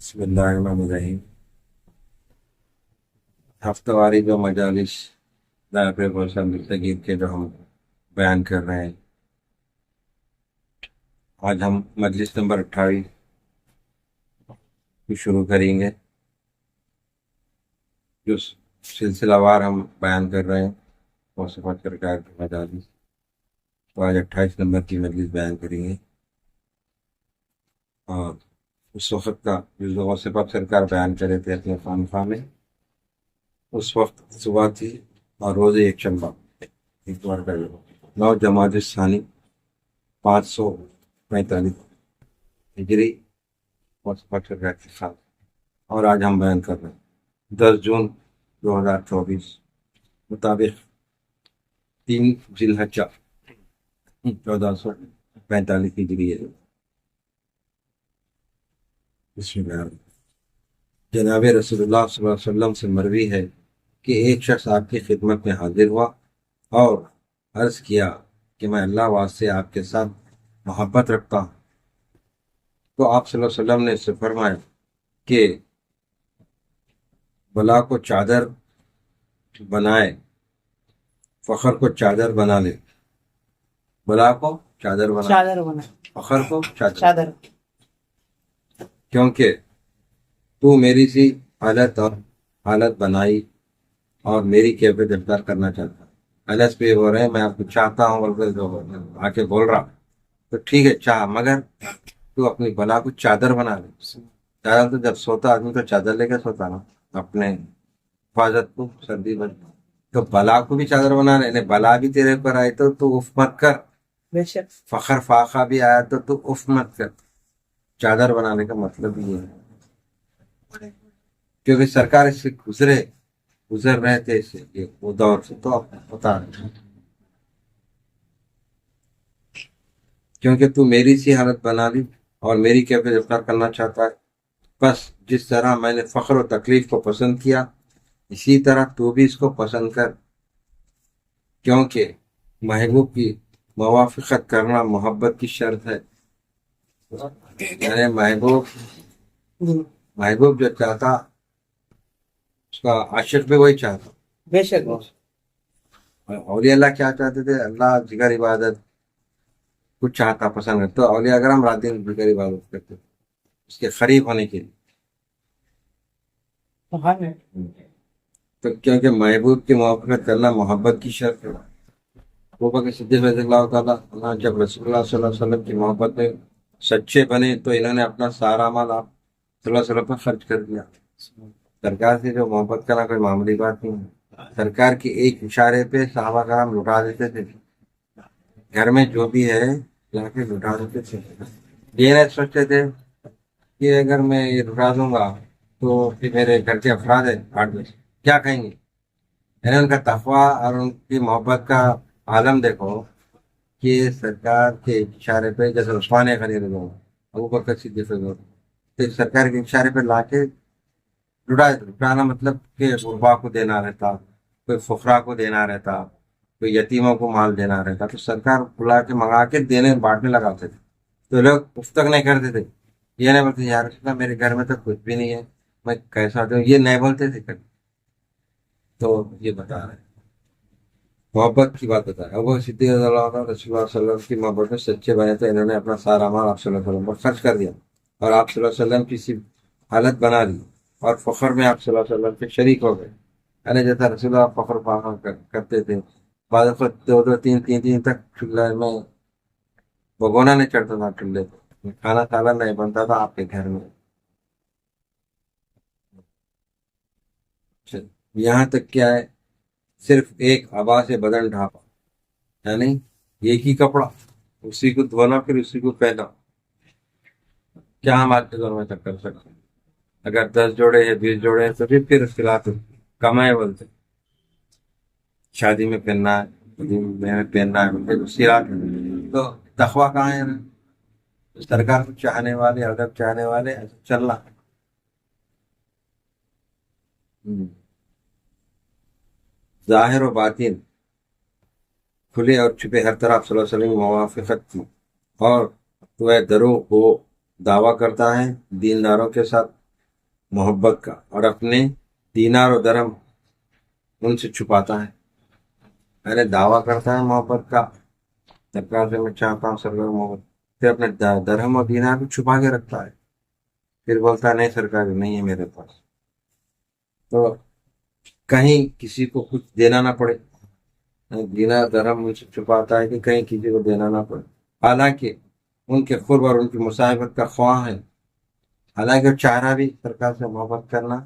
بسم اللہ الرحمن الرحیم۔ ہفتہ واری جو مجالس دائرۂ غوثہ مستگیر کے جو ہم بیان کر رہے ہیں، آج ہم مجلس نمبر 28 کو شروع کریں گے۔ جو سلسلہ وار ہم بیان کر رہے ہیں غوث پاک سرکار کے مجالس، تو آج 28 نمبر کی مجلس بیان کریں گے۔ اور اس وقت کا جو غوث پاک سرکار بیان کر رہے تھے اپنے خانقاہ میں، اس وقت صبح تھی اور روز یکشنبہ اتوار کا 9 جمادی الثانی 545 ہجری غوث پاک سرکار کے ساتھ، اور آج ہم بیان کر رہے ہیں 10 جون 2024 مطابق 3 ذی الحجہ 1445 ہجری ہے۔ بسم اللہ۔ جناب رسول اللہ صلی اللہ علیہ وسلم سے مروی ہے کہ ایک شخص آپ کی خدمت میں حاضر ہوا اور عرض کیا کہ میں اللہ واسطے آپ کے ساتھ محبت رکھتا ہوں۔ تو آپ صلی اللہ علیہ وسلم نے اس سے فرمایا کہ بلا کو چادر بنائے، فخر کو چادر بنا لے۔ بلا کو چادر بنا، فخر کو چادر، کیونکہ تو میری سی حالت بنائی اور میری کیفیت اختیار کرنا چاہتا ہے۔ الس پہ ہو رہے ہیں میں آپ کو چاہتا ہوں بلکہ جو آ کے بول رہا تو ٹھیک ہے چاہ، مگر تو اپنی بلا کو چادر بنا لے۔ چادر تو جب سوتا آدمی تو چادر لے کے سوتا نا، اپنے حفاظت کو سردی میں، تو بلا کو بھی چادر بنا لے۔ یعنی بلا بھی تیرے پر آئی تو اف مت کر، فخر فاقہ بھی آیا تو اف مت کر۔ چادر بنانے کا مطلب یہ ہے، کیونکہ سرکار اس سے گزر رہے تھے، اس سے وہ دور سے تو بتا رہے، کیونکہ تو میری سی حالت بنا لی اور میری کیفیت اختیار کرنا چاہتا ہے، بس جس طرح میں نے فخر و تکلیف کو پسند کیا اسی طرح تو بھی اس کو پسند کر، کیونکہ محبوب کی موافقت کرنا محبت کی شرط ہے۔ یعنی محبوب جو چاہتا اس کا عاشق بھی وہی چاہتا۔ بے شک اولیاء اللہ کیا چاہتے تھے؟ اللہ جگر عبادت کچھ چاہتا، پسند کرتا۔ تو اولیاء اکرام رات دن جگر عبادت کرتے اس کے قریب ہونے کے لیے، تو کیونکہ محبوب کی موافقت کرنا محبت کی شرط ہے۔ ابو بکر صدیق رضی اللہ تعالیٰ عنہ جب رسول اللہ صلی اللہ علیہ وسلم کی محبت میں سچے بنے تو انہوں نے اپنا سارا مال آپ صلی اللہ علیہ وسلم پر خرچ کر دیا۔ سرکار سے جو محبت کرنا کوئی معمولی بات نہیں ہے۔ سرکار کے ایک اشارے پہ صحابہ کرام لٹا دیتے تھے، گھر میں جو بھی ہے لا کے لٹا دیتے تھے۔ یہ نہیں سوچتے تھے کہ اگر میں یہ لٹا دوں گا تو پھر میرے گھر کے افراد ہیں کیا کہیں گے۔ یعنی ان کا تقویٰ اور ان کی محبت کا عالم دیکھو کہ سرکار کے اشارے پہ، جیسے عثمان غنی رضی اللہ عنہ، ابو بکر صدیق رضی اللہ عنہ، تو سرکار کے اشارے پہ لا کے لٹانا مطلب کہ غربا کو دینا رہتا، کوئی فقراء کو دینا رہتا، کوئی یتیموں کو مال دینا رہتا، تو سرکار بلا کے منگا کے دینے بانٹنے لگاتے تھے۔ تو لوگ اس تک نہیں کرتے تھے، یہ نہیں بولتے یا رسول اللہ میرے گھر میں تو کچھ بھی نہیں ہے، میں کیسا دوں، یہ نہیں بولتے تھے کبھی۔ تو یہ بتا رہے ہیں محبت کی بات بتا رہے ہیں۔ ابو صدیق رضی اللہ عنہ رسول اللہ صلی اللہ علیہ وسلم کی محبت میں سچے بنے تو انہوں نے اپنا سارا مال آپ صلی اللہ علیہ وسلم پر خرچ کر دیا اور آپ صلی اللہ علیہ وسلم کی صرف حالت بنا لی، اور فخر میں آپ صلی اللہ علیہ وسلم کے شریک ہو گئے۔ یعنی جیسا رسول اللہ فخر فاخر کرتے تھے، بعض وقت 2 3 دن تک چولہے میں بگونا نہیں چڑھتا تھا، چولہے پہ کھانا سالن نہیں بنتا تھا آپ کے گھر میں۔ یہاں تک کیا ہے، صرف ایک عبا سے بدن ڈھانپا، یعنی ایک ہی کپڑا، اسی کو دھونا پھر اسی کو پہنا۔ کیا ہم آج کے دور میں تک کر سکتے ہیں؟ اگر 10 جوڑے ہیں 20 جوڑے ہیں تو پھر اس کے بعد کمائے بولتے، شادی میں پہننا ہے، شادی میں پہننا ہے، پھر اسی رات تو تقویٰ کہاں ہے؟ سرکار کو چاہنے والے، ادب چاہنے والے ایسا چلنا۔ ظاہر و باطن، کھلے اور چھپے، ہر طرح صلی اللہ علیہ وسلم کی موافقت کی، اور تو دروغ وہ دعویٰ کرتا ہے دینداروں کے ساتھ محبت کا اور اپنے دینار و درہم ان سے چھپاتا ہے. پہلے دعویٰ کرتا ہے محبت کا، سرکار سے میں چاہتا ہوں سرکار محبت، پھر اپنے درہم اور دینار کو چھپا کے رکھتا ہے، پھر بولتا ہے نہیں سرکار نہیں ہے میرے پاس. تو کہیں کسی کو کچھ دینا نہ پڑے، دینار درہم ان سے چھپاتا ہے کہ کہیں کسی کو دینا نہ پڑے، حالانکہ ان کے قرب اور ان کی مصاحبت کا خواہاں ہے. حالانکہ چاہ رہا بھی سرکار سے محبت کرنا،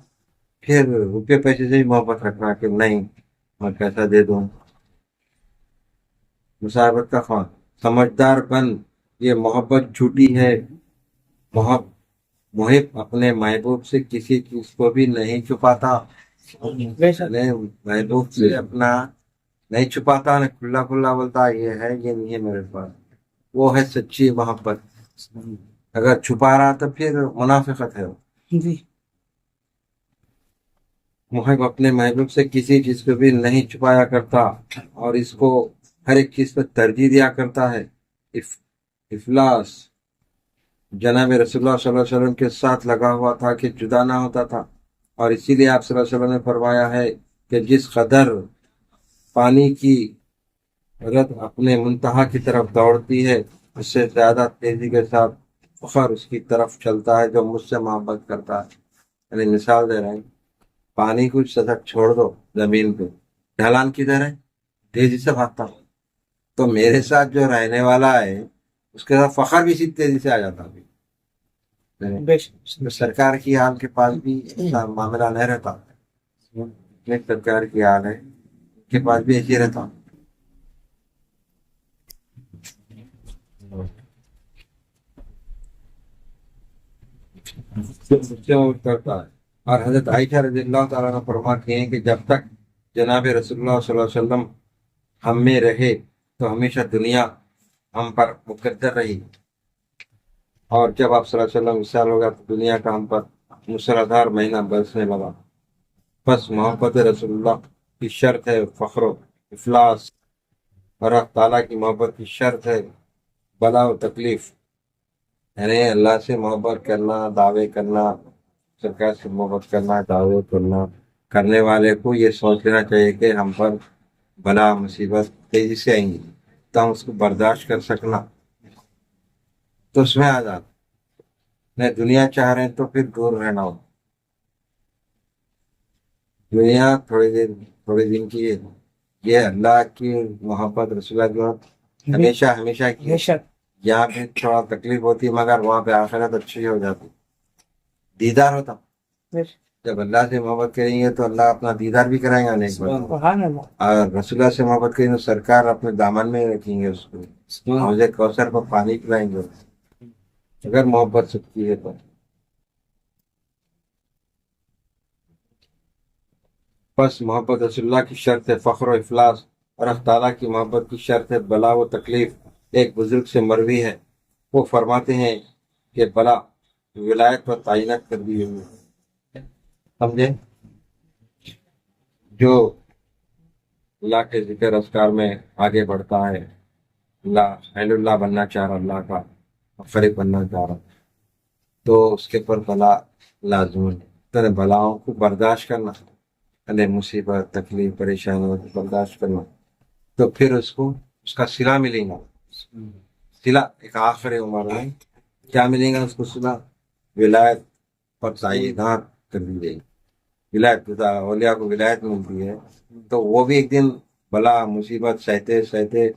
پھر روپے پیسے سے ہی محبت رکھنا کہ نہیں میں پیسہ دے دوں. مصاحبت کا خواہاں، سمجھدار بن، یہ محبت جھوٹی ہے. محب اپنے محبوب سے کسی چیز کو بھی نہیں چھپاتا، محبوب سے اپنا نہیں چھپاتا، نہیں کھلا کھلا بولتا یہ ہے یہ نہیں ہے میرے پاس. وہ ہے سچی محبت. اگر چھپا رہا تو پھر منافقت ہے. محب اپنے محبوب سے کسی چیز کو بھی نہیں چھپایا کرتا اور اس کو ہر ایک چیز پر ترجیح دیا کرتا ہے. افلاس جناب رسول اللہ صلی اللہ علیہ وسلم کے ساتھ لگا ہوا تھا کہ جدا نہ ہوتا تھا، اور اسی لیے آپ صلی اللہ علیہ وسلم نے فرمایا ہے کہ جس قدر پانی کی رت اپنے منتہا کی طرف دوڑتی ہے اس سے زیادہ تیزی کے ساتھ فخر اس کی طرف چلتا ہے جو مجھ سے محبت کرتا ہے. یعنی مثال دے رہے ہیں، پانی کو سطح چھوڑ دو زمین پہ، ڈھلان کدھر ہے؟ تیزی سے بھاگتا ہوں. تو میرے ساتھ جو رہنے والا ہے اس کے ساتھ فخر بھی اسی تیزی سے آ جاتا ہے. سرکار کی حال کے پاس بھی ایسا معاملہ نہیں رہتا، سرکار کی حال ہے کے پاس بھی ایسے رہتا. کرتا ہے. اور حضرت عائشہ رضی اللہ تعالیٰ نے فرماتی ہیں کہ جب تک جناب رسول اللہ صلی اللہ علیہ وسلم ہم میں رہے تو ہمیشہ دنیا ہم پر مقدر رہی، اور جب آپ صلی اللہ علیہ وسلم وصال ہو گیا تو دنیا کا ہم پر مسلسل مہینہ برسنے لگا. بس محبت رسول اللہ کی شرط ہے فخر و افلاس، اور اللہ تعالیٰ کی محبت کی شرط ہے بلا و تکلیف. یعنی اللہ سے محبت کرنا، دعوے کرنا، سرکار سے محبت کرنا، دعوے کرنا، کرنے والے کو یہ سوچ لینا چاہیے کہ ہم پر بلا مصیبت تیزی سے آئیں گی تو ہم اس کو برداشت کر سکنا، تو اس میں آ جاتا. نہیں دنیا چاہ رہے ہیں تو پھر دور رہنا ہو. دنیا تھوڑے دن کی ہے، یہ اللہ کی محبت رسول اللہ کی محبت ہمیشہ ہمیشہ کی ہے. یہاں پہ تھوڑا تکلیف ہوتی مگر وہاں پہ آخرت اچھی ہو جاتی، دیدار ہوتا. جب اللہ سے محبت کریں گے تو اللہ اپنا دیدار بھی کرائیں گا نیک بات، اور رسول اللہ سے محبت کریں گے تو سرکار اپنے دامن میں رکھیں گے اس کو، حوض کوثر پر پانی پلائیں گے اگر محبت سچی ہے تو. بس محبت رسول اللہ کی شرط ہے فخر و افلاس، اور اللہ تعالیٰ کی محبت کی شرط ہے بلا و تکلیف. ایک بزرگ سے مروی ہے، وہ فرماتے ہیں کہ بلا ولایت پر تعینات کر دی ہوئی ہے. سمجھے؟ جو اللہ کے ذکر اذکار میں آگے بڑھتا ہے، اللہ بننا چاہ رہا، اللہ کا فریق بننا چاہ رہا، تو اس کے پر بلا لازم ہے. بلاؤں کو برداشت کرنا، مصیبت تکلیف پریشانی برداشت کرنا، تو پھر اس کو اس کا صلہ ملے گا. صلہ ایک آخر عمر میں کیا ملے گا اس کو؟ صلہ ولایت پر تعینات کر دی جائے گی. ولایت اولیاء کو ولایت ملتی ہے تو وہ بھی ایک دن بلا مصیبت سہتے سہتے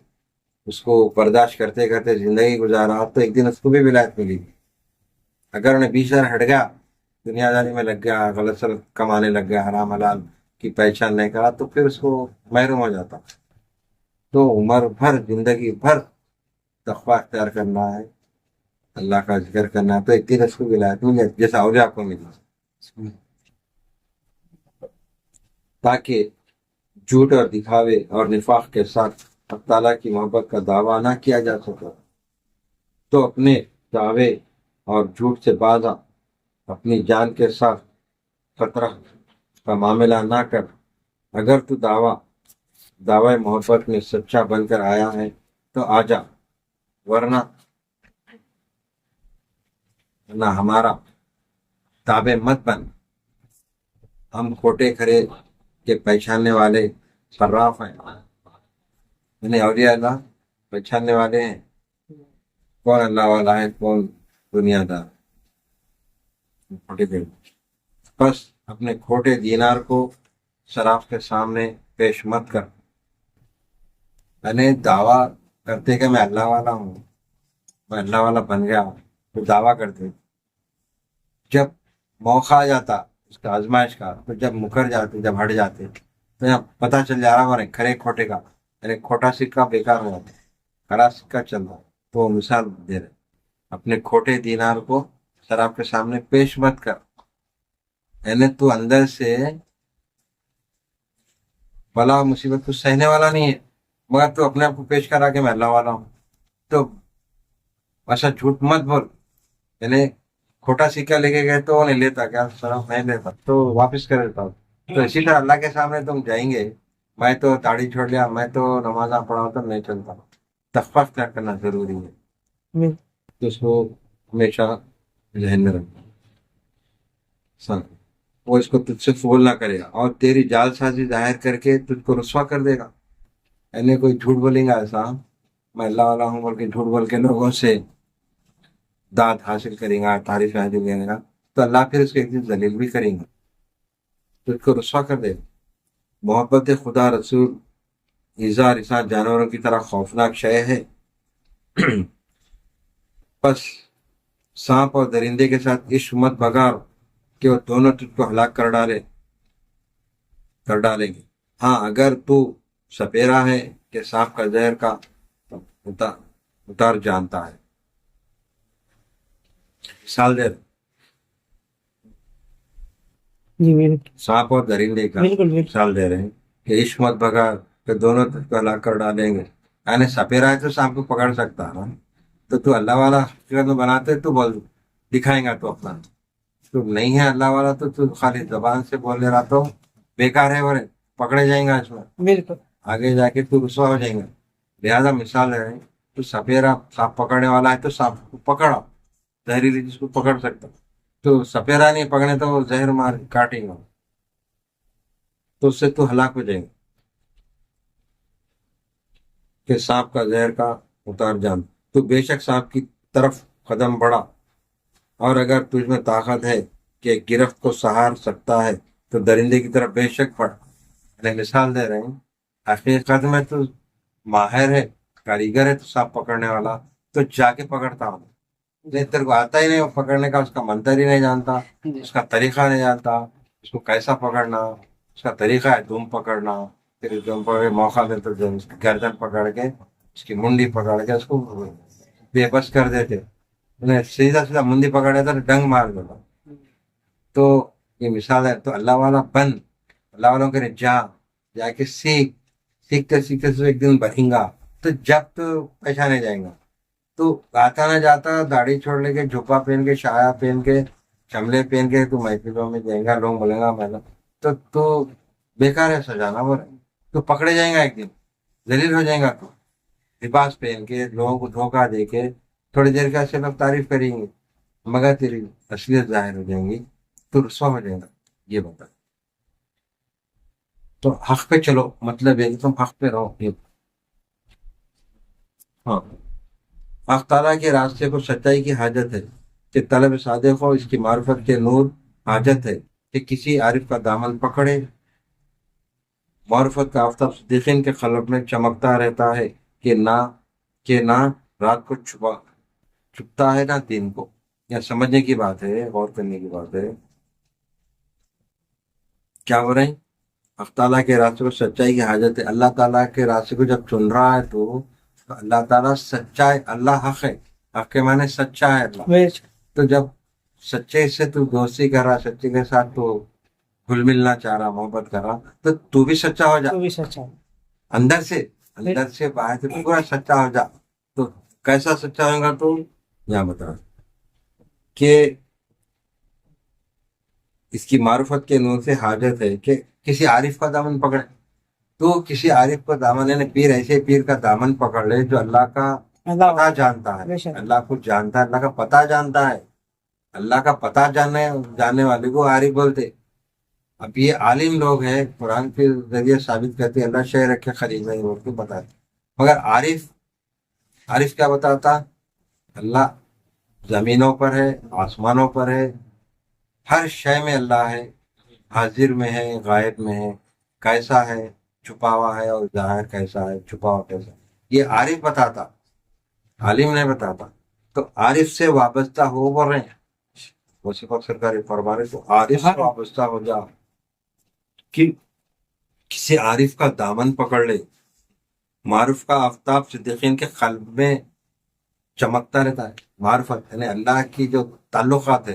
اس کو برداشت کرتے کرتے زندگی گزارا تو ایک دن اس کو بھی ولایت ملی گی. اگر انہیں 20 سال ہٹ گیا، دنیا داری میں لگ گیا، غلط سلط کمانے لگ گیا، حرام حلال کی پہچان نہیں کرا تو پھر اس کو محروم ہو جاتا. تو عمر بھر زندگی بھر تقوی اختیار کرنا ہے، اللہ کا ذکر کرنا ہے، تو ایک دن اس کو ولایت مل جاتی جیسا اولیاء کو ملی. تاکہ جھوٹ اور دکھاوے اور نفاق کے ساتھ اللہ تعالیٰ کی محبت کا دعویٰ نہ کیا جا سکا، تو اپنے دعوے اور جھوٹ سے باز آ، اپنی جان کے ساتھ خطرہ کا معاملہ نہ کر. اگر تو دعوی محبت میں سچا بن کر آیا ہے تو آ جا، ورنہ ہمارا تابع مت بن. ہم کھوٹے کھرے کے پہچاننے والے صراف ہیں، یعنی اولیاء اللہ پہچاننے والے ہیں کون اللہ والا ہے کون دنیا دار، کھوٹے کھرے۔ بس اپنے کھوٹے دینار کو صراف کے سامنے پیش مت کر، یعنی دعویٰ کرتے کہ میں اللہ والا ہوں، میں اللہ والا بن گیا ہوں، تو دعویٰ کرتے، جب موقع آ جاتا اس کا آزمائش کا، تو جب مکر جاتے، جب ہٹ جاتے، تو یہاں پتہ چل جا رہا ہے کھرے کھوٹے کا، یعنی کھوٹا سکہ بیکار ہو جاتا، کھرا سکہ چل رہا۔ تو وہ مثال دے رہے، اپنے کھوٹے دینار کو شراب کے سامنے پیش مت کر، یعنی تو اندر سے بلا مصیبت کو سہنے والا نہیں ہے، مگر تو اپنے آپ کو پیش کرا کہ میں اللہ والا ہوں، تو ایسا جھوٹ مت بول، یعنی کھوٹا سکہ لے کے گئے تو وہ نہیں لیتا، کیا شراب نہیں لیتا تو واپس کر دیتا ہوں۔ تو اسی طرح اللہ کے سامنے تم جائیں گے، میں تو داڑھی چھوڑ لیا، میں تو نماز پڑھا تو نہیں چلتا، تخفیف کیا کرنا ضروری ہے، تو اس کو ہمیشہ ذہن میں رکھنا۔ وہ اس کو تجھ سے فول نہ کرے گا اور تیری جال سازی ظاہر کر کے تجھ کو رسوا کر دے گا، یعنی کوئی جھوٹ بولیں گا ایسا میں اللہ والا ہوں بول کے جھوٹ بول کے لوگوں سے داد حاصل کریں گا، تعریف حاصل کرے گا، تو اللہ پھر اس کو ایک دن ذلیل بھی کریں گا، تجھ کو رسوا کر دے گا۔ محبت خدا رسول ایزا رسا جانوروں کی طرح خوفناک شے ہے، بس سانپ اور درندے کے ساتھ عشق مت بگاڑ کہ وہ دونوں تجھ کو ہلاک کر ڈالیں گے۔ ہاں اگر تو سپیرا ہے کہ سانپ کا زہر کا اتار جانتا ہے، مثال دے رہے سانپ اور درندے کا مثال دے رہے ہیں کہ عشق مت بگاڑ کہ دونوں تجھ کو ہلاک کر ڈالیں گے، یعنی سپیرا ہے تو سانپ کو پکڑ سکتا ہے، تو اللہ والا حقیقت میں بناتے تو بول دکھائیں گا، تو اپنا تو نہیں ہے اللہ والا تو خالی زبان سے بول لے رہا تو بیکار ہے، اور پکڑے جائیں گا اس میں، بالکل آگے جا کے تو رسوا ہو جائیں گا۔ لہٰذا مثال ہے تو سپیرا سانپ پکڑنے والا ہے تو سانپ کو پکڑا، زہریلی جس کو پکڑ سکتا، تو سپیرا نہیں پکڑنے تو وہ زہر مار کاٹیں گا، تو اس سے تو ہلاک ہو جائے گا کہ سانپ کا زہر کا اتار جان۔ تو بے شک سانپ کی طرف قدم بڑھا، اور اگر تجھ میں طاقت ہے کہ گرفت کو سہار سکتا ہے تو درندے کی طرف بے شک پڑ، یعنی مثال دے رہے ہیں حقیقت میں تو ماہر ہے، کاریگر ہے، تو سانپ پکڑنے والا تو جا کے پکڑتا ہوں، تیرے کو آتا ہی نہیں وہ پکڑنے کا، اس کا منتر ہی نہیں جانتا، اس کا طریقہ نہیں جانتا، اس کو کیسا پکڑنا، اس کا طریقہ ہے دم پکڑنا، پھر دم پکڑ موقع دے تو اس کی گردن پکڑ کے اس کی منڈی پکڑ کے اس کو بے بس کر دیتے، سیدھا سیدھا منڈی پکڑے تو ڈنگ مار دیتا۔ تو یہ مثال ہے، تو اللہ والا بن، اللہ والوں کے جا کے سیکھتے ایک دن بنیں گا، تو جب تو پہچانے جائیں گا، تو آتا نہ جاتا داڑھی چھوڑ لے کے جھپا پہن کے شایا پہن کے چملے پہن کے تو محفلوں میں جائیں گا، لوگ بولیں گا میں تو بیکار ہے سجانا، وہ تو پکڑے جائیں گا، ایک دن ذلیل ہو جائیں گا، تو لباس پہن کے لوگوں کو دھوکہ دے کے تھوڑی دیر کا سے لوگ تعریف کریں گے، مگر تیری اصلیت ظاہر ہو جائیں گی تو رسوا ہو جائے گا۔ یہ بتا، تو حق پہ چلو، مطلب ہے کہ تم حق پہ رہو۔ ہاں، حق تعالیٰ کے راستے کو سچائی کی حاجت ہے کہ طلب صادق ہو، اس کی معرفت کے نور حاجت ہے کہ کسی عارف کا دامن پکڑے، معرفت کا آفتاب صدیقین کے قلب میں چمکتا رہتا ہے کہ نہ رات کو چھپتا ہے نہ دن کو۔ یا سمجھنے کی بات ہے، غور کرنے کی بات ہے، کیا ہو رہے ہیں؟ حق تعالیٰ کے راستے کو سچائی کی حاجت ہے، اللہ تعالیٰ کے راستے کو جب چن رہا ہے تو اللہ تعالیٰ سچا ہے، اللہ حق ہے، حق کے معنی سچا ہے اللہ، تو جب سچے سے تو دوستی کر رہا، سچے کے ساتھ تو گھل ملنا چاہ رہا، محبت کر رہا، تو بھی سچا ہو جا، اندر سے باہر سے پورا سچا ہو جا۔ تو کیسا سچا ہوگا؟ تو یہاں بتا کہ اس کی معرفت کے نور سے حاجت ہے کہ کسی عارف کا دامن پکڑے، تو کسی عارف کا دامن، یعنی پیر، ایسے پیر کا دامن پکڑ لے جو اللہ کا پتہ جانتا ہے، اللہ کو جانتا ہے، اللہ کا پتہ جانتا ہے، اللہ کا پتہ جاننے والے کو عارف بولتے، اب یہ عالم لوگ ہیں، قرآن کے ذریعے ثابت کرتے ہیں اللہ شے رکھے خلیل ہے، وہ کو بتاتے، مگر عارف کیا بتاتا؟ اللہ زمینوں پر ہے، آسمانوں پر ہے، ہر شے میں اللہ ہے، حاضر میں ہے، غائب میں ہے، کیسا ہے، چھپا ہوا ہے، اور ظاہر کیسا ہے، چھپا ہوا کیسا ہے، یہ عارف بتاتا، عالم نہیں بتاتا۔ تو عارف سے وابستہ ہو بول رہے ہیں، وصف سرکاری فرما رہے، تو عارف سے وابستہ ہو جا کہ کسی عارف کا دامن پکڑ لے۔ معروف کا آفتاب صدیقین کے قلب میں چمکتا رہتا ہے، معرفت یعنی اللہ کی جو تعلقات ہے،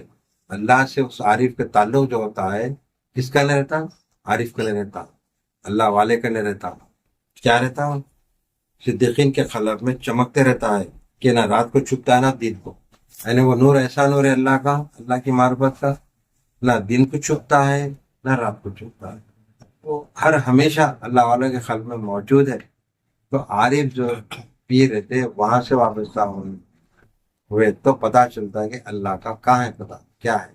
اللہ سے اس عارف کے تعلق جو ہوتا ہے، کس کا نہیں رہتا؟ عارف کا نہیں رہتا، اللہ والے کا نہیں رہتا، کیا رہتا؟ صدیقین کے قلب میں چمکتے رہتا ہے کہ نہ رات کو چھپتا ہے نہ دن کو، یعنی وہ نور ایسا نور ہے اللہ کا، اللہ کی معرفت کا، نہ دن کو چھپتا ہے نہ رات کو چھپتا ہے، وہ ہر ہمیشہ اللہ والوں کے قلب میں موجود ہے۔ تو عارف جو پیر رہتے وہاں سے وابستہ ہوئے تو پتا چلتا ہے کہ اللہ کا کہاں ہے، پتا کیا ہے۔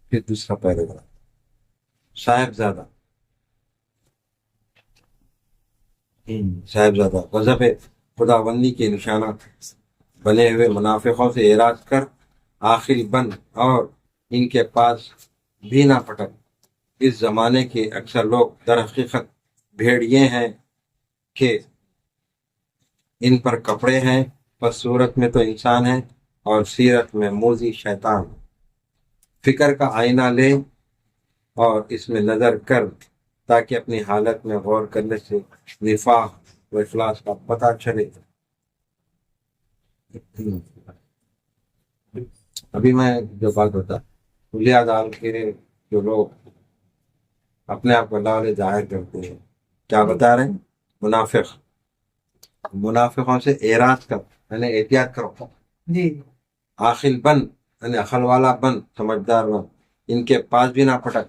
پھر دوسرا پیراگراف، صاحبزادہ غضب خداوندی کے نشانات بنے ہوئے منافقوں سے اعراض کر عاقل بن اور ان کے پاس بھی نہ پٹک۔ اس زمانے کے اکثر لوگ در حقیقت بھیڑیے ہیں کہ ان پر کپڑے ہیں، بس صورت میں تو انسان ہے اور سیرت میں موذی شیطان۔ فکر کا آئینہ لے اور اس میں نظر کر تاکہ اپنی حالت میں غور کرنے سے نفاق و اخلاص کا پتہ چلے۔ ابھی میں جو بات بتا، اولیاء دال کے جو لوگ اپنے آپ کو اللہ علیہ ظاہر کرتے ہیں، کیا بتا رہے ہیں؟ منافقوں سے اعراض کر یعنی احتیاط کرو، جی عاقل بن یعنی عقل والا بن، سمجھدار بن، ان کے پاس بھی نہ پھٹک،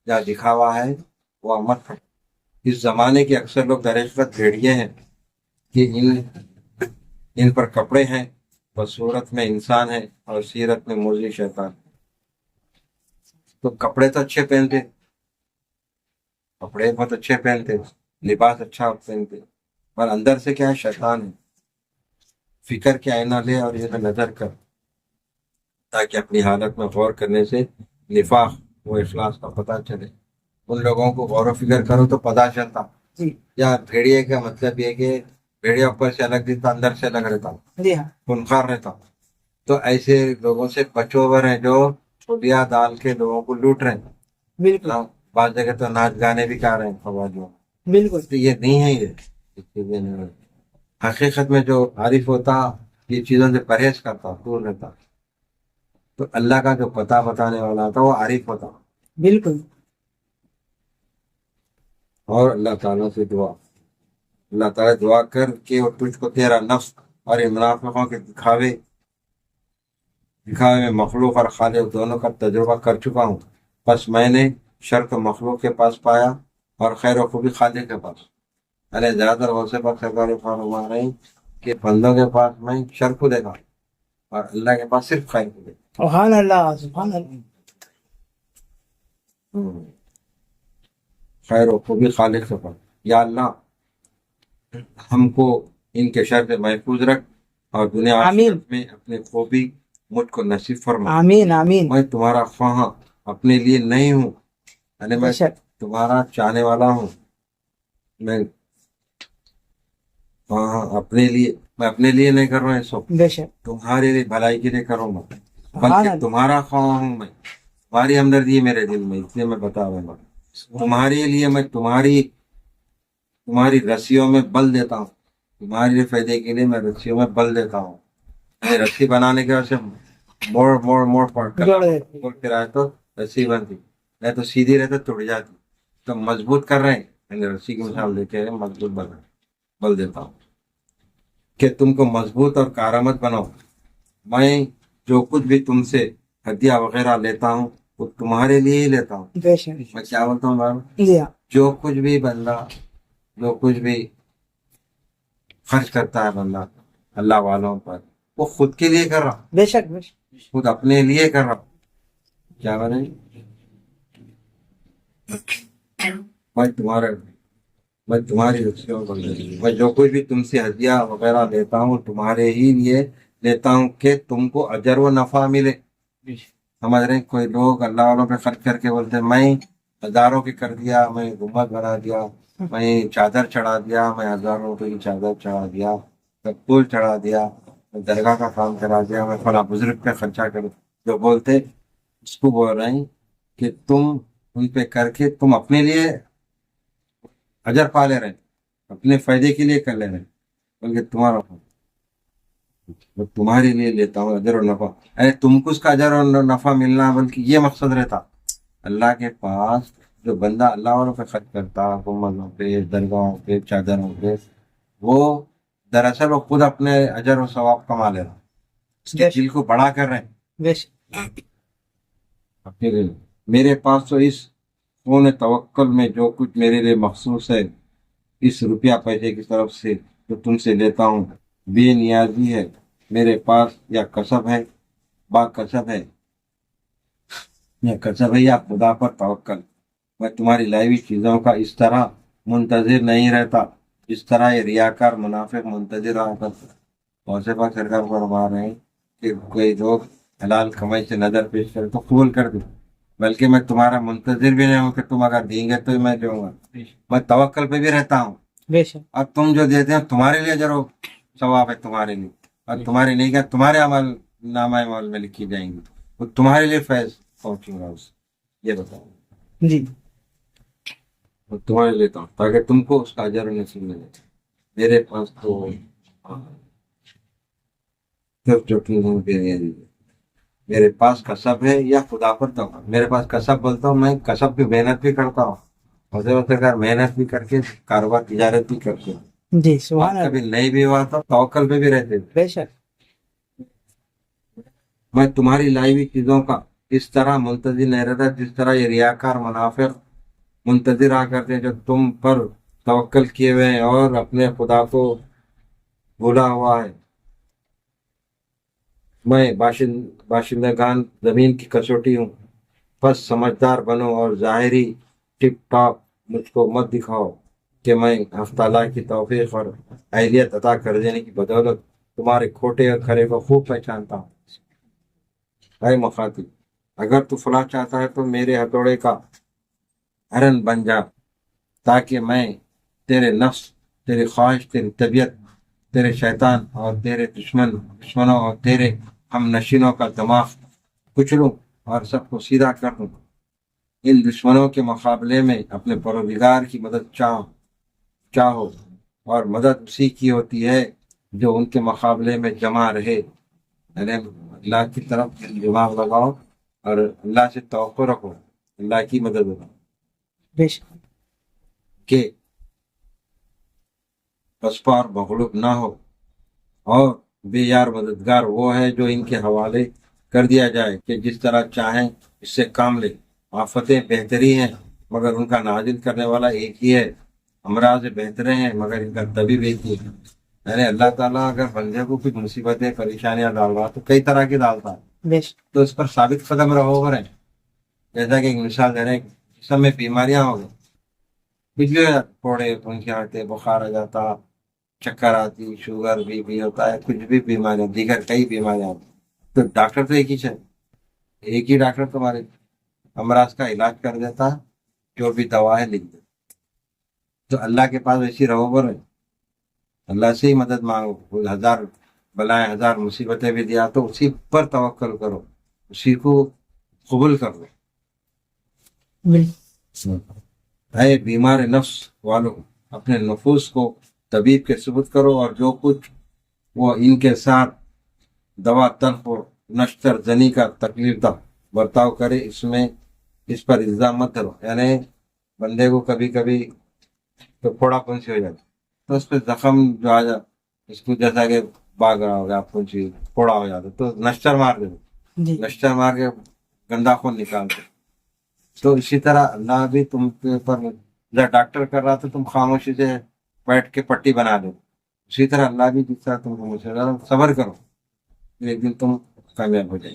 جہاں دکھاوا ہے وہ مت پھٹک۔ اس زمانے کے اکثر لوگ در حقیقت بھیڑیے ہیں کہ ان پر کپڑے ہیں، بس صورت میں انسان ہے اور سیرت میں موذی شیطان۔ تو کپڑے تو اچھے پہنتے، کپڑے بہت اچھے پہنتے، لباس اچھا پہنتے، پر اندر سے کیا ہے؟ شیطان ہے۔ فکر کے آئینہ لے اور یہ نظر کر تاکہ اپنی حالت میں غور کرنے سے نفاق و اخلاص کا پتہ چلے۔ ان لوگوں کو غور و فکر کرو تو پتہ چلتا۔ جی یا بھیڑیے کا مطلب یہ کہ بھیڑیا اوپر سے الگ دیتا، اندر سے الگ رہتا، جی ہاں خونخوار رہتا۔ تو ایسے لوگوں سے بچو ہیں جو چھوٹیا دال کے لوگوں کو لوٹ رہے ہیں۔ بالکل بعض جگہ تو ناچ گانے بھی کر رہے ہیں فوادیوں، بالکل تو یہ نہیں ہے، یہ چیزیں نہیں ہیں۔ حقیقت میں جو عارف ہوتا یہ چیزوں سے پرہیز کرتا، دور رہتا، تو اللہ کا جو پتہ بتانے والا تھا وہ عارف ہوتا۔ بالکل اور اللہ تعالیٰ سے دعا، اللہ تعالیٰ دعا کر کہ وہ تجھ کو تیرا نفس اور ان منافقوں کے دکھاوے میں مخلوق اور خالق دونوں کا تجربہ کر چکا ہوں، بس میں نے شر کو مخلوق کے پاس پایا اور خیر و خوبی خالق کے پاس۔ ارے زیادہ تر غوث پاک سرکار فرما رہے ہیں کہ بندوں کے پاس میں شر کو دیکھا اور اللہ کے پاس صرف خیر کو دیکھا۔ سبحان اللہ سبحان اللہ۔ خیر و خوبی خالق سے پاس۔ یا اللہ ہم کو ان کے شر سے محفوظ رکھ اور دنیا آخرت میں اپنے خوبی مجھ کو نصیب فرما۔ آمین آمین۔ میں تمہارا خواہاں اپنے لیے نہیں ہوں، یعنی میں تمہارا چاہنے والا ہوں، میں اپنے لیے نہیں کر رہا ہوں، سو تمہارے لیے بھلائی کے لیے کروں گا، بلکہ تمہارا خواہاں ہوں میں، تمہاری ہمدردی ہے میرے دل میں، اس لیے میں بتا رہا ہوں تمہارے لیے میں تمہاری رسیوں میں بل دیتا ہوں، تمہارے فائدے کے لیے میں رسیوں میں بل دیتا ہوں۔ رسی بنانے کے وجہ سے موڑ پڑ کر آئے تو رسی بنتی، نہیں تو سیدھی رہتے ٹوٹ جاتی، تو مضبوط کر رہے ہیں، رسی کی مثال دیتے ہیں، مضبوط بل دیتا ہوں کہ تم کو مضبوط اور کارآمد بناؤ۔ میں جو کچھ بھی تم سے ہدیہ وغیرہ لیتا ہوں وہ تمہارے لیے ہی لیتا ہوں۔ میں کیا بولتا ہوں بابا؟ جو کچھ بھی بندہ جو کچھ بھی خرچ کرتا ہے بندہ اللہ والوں پر، وہ خود کے لیے کر رہا، بے شک خود اپنے لیے کر رہا، کیا بنے میں تمہارے میں تمہاری رسیوں کو میں جو کچھ بھی تم سے ہدیہ وغیرہ لیتا ہوں تمہارے ہی لیے لیتا ہوں کہ تم کو اجر و نفع ملے. سمجھ رہے ہیں؟ کوئی لوگ اللہ والوں پہ خرچ کر کے بولتے ہیں میں ہزاروں کی کر دیا, میں گنبد بنا دیا, میں چادر چڑھا دیا, میں ہزاروں روپے کی چادر چڑھا دیا, میں پھول چڑھا دیا, میں درگاہ کا کام کرا دیا, میں فلاں بزرگ پہ خرچہ کر, جو بولتے اس کو بول رہے ہیں کہ تم ان پہ کر کے تم اپنے لیے اجر پا لے رہے ہیں, اپنے فائدے کے لیے کر لے رہے ہیں, بلکہ تمہارا میں تمہارے لیے لیتا ہوں اجر و نفع. ارے تم کو اس کا اجر و نفع ملنا بلکہ یہ مقصد رہتا. اللہ کے پاس جو بندہ اللہ والوں پہ خرچ کرتا, گنبدوں پہ, درگاہوں پہ, چادروں پہ, وہ دراصل وہ خود اپنے اجر و ثواب کما لے رہا, اس کے دل کو بڑا کر رہے ہیں بے شک اپنے لیے. میرے پاس تو اس فون توکل میں جو کچھ میرے لیے مخصوص ہے, اس روپیہ پیسے کی طرف سے جو تم سے لیتا ہوں, بے نیازی ہے میرے پاس, یا کسب ہے, با کسب ہے, یا کسب ہے یا خدا پر توکل. میں تمہاری لائی ہوئی چیزوں کا اس طرح منتظر نہیں رہتا جس طرح یہ ریاکار منافق منتظر رہا کرتا. اور سے پاک سرکار فرما رہے ہیں کہ کوئی لوگ حلال کمائی سے نظر پیش کرے تو قبول کر دو, بلکہ میں تمہارا منتظر بھی نہیں ہوں کہ تم اگر دیں گے تو میں دوں گا. میں توکل پہ بھی رہتا ہوں. بے شک اب تم جو دیتے ہیں تمہارے لیے ضرور ثواب ہے تمہارے لیے, اور تمہارے نہیں کہ تمہارے عمل نامہ عمل میں لکھی جائیں گی, وہ تمہارے لیے فیض پہنچوں گا اس. یہ بتاؤ جی وہ تمہارے لیتا ہوں تاکہ تم کو اس کا اجر نصیب ملے. میرے پاس تو صرف جو تم میرے پاس کسب ہے یا خدا پر تو میرے پاس کسب بولتا ہوں, میں کسب کی محنت بھی کرتا ہوں, اور محنت بھی کر کے کاروبار تجارت بھی کرتے ہوں. جی سبحان اللہ کبھی نہیں بھی ہوا تو توکل پہ بھی رہتے تھے. بے شک میں تمہاری لائی ہوئی چیزوں کا اس طرح منتظر نہیں رہتا جس طرح یہ ریاکار منافق منتظر آ کرتے ہیں جو تم پر توکل کیے ہوئے ہیں اور اپنے خدا کو بھولا ہوا ہے. میں باشندگان زمین کی کسوٹی ہوں, بس سمجھدار بنو اور ظاہری ٹپ ٹاپ مجھ کو مت دکھاؤ کہ میں اللہ کی توفیق اور اہلیت عطا کر دینے کی بدولت تمہارے کھوٹے اور کھرے کو خوب پہچانتا ہوں. اے مخاطب, اگر تو فلاں چاہتا ہے تو میرے ہتھوڑے کا ہرن بن جا, تاکہ میں تیرے نفس, تیری خواہش, تیری طبیعت, تیرے شیطان اور تیرے دشمنوں اور تیرے ہم نشینوں کا دماغ کچلوں اور سب کو سیدھا کر دوں. ان دشمنوں کے مقابلے میں اپنے پروردگار کی مدد چاہو, اور مدد اسی کی ہوتی ہے جو ان کے مقابلے میں جمع رہے. یعنی اللہ کی طرف دماغ لگاؤ اور اللہ سے توقع رکھو, اللہ کی مدد ہو بے شک کہ پسپا اور مغلوب نہ ہو, اور بے یار مددگار وہ ہے جو ان کے حوالے کر دیا جائے کہ جس طرح چاہیں اس سے کام لے. آفتیں بہتری ہیں مگر ان کا نازل کرنے والا ایک ہی ہے, امراض بہتریں ہیں مگر ان کا طبیب ایک ہی ہے. یعنی اللہ تعالیٰ اگر بندے کو کچھ مصیبتیں پریشانیاں ڈالوا تو کئی طرح کی ڈالتا ہے, بے شک تو اس پر ثابت قدم رہو کریں. جیسا کہ ایک مثال دے رہے ہیں, جسم میں بیماریاں ہو گئی, بجلی پھوڑے پنکھے آتے, بخار آ جاتا, چکر آتی, شوگر بھی ہوتا ہے, کچھ بھی بیماریاں, دیگر کئی بیماریاں ہوتی, تو ڈاکٹر تو ایک ہی ہے, ایک ہی ڈاکٹر تمہارے امراض کا علاج کر دیتا, جو بھی دوا ہے لکھ دیتا. تو اللہ کے پاس ایسی رہو بر, اللہ سے ہی مدد مانگو. کوئی ہزار بلائیں, ہزار مصیبتیں بھی دیا تو اسی پر توکل کرو, اسی کو قبول کر لو. اے بیمار نفس والو, اپنے نفوس کو طبیب کے ثبوت کرو, اور جو کچھ وہ ان کے ساتھ دوا تلخ و نشتر زنی کا تکلیف دہ برتاؤ کرے اس پر الزام مت کرو. یعنی بندے کو کبھی کبھی تو پھوڑا پھنسی ہو جاتی, تو اس پہ زخم جو آ جا, اس کو جیسا کہ باغ رہا ہوگا پھنسی پھوڑا ہو جاتا, تو نشتر مار دے, جی نشتر مار کے گندا خون نکالتے. تو اسی طرح اللہ بھی تم کے اوپر جب ڈاکٹر کر رہا تو تم خاموشی سے بیٹھ کے پٹی بنا دو, اسی طرح اللہ بھی جس طرح تم کو صبر کرو, ایک دن تم کامیاب ہو جائے.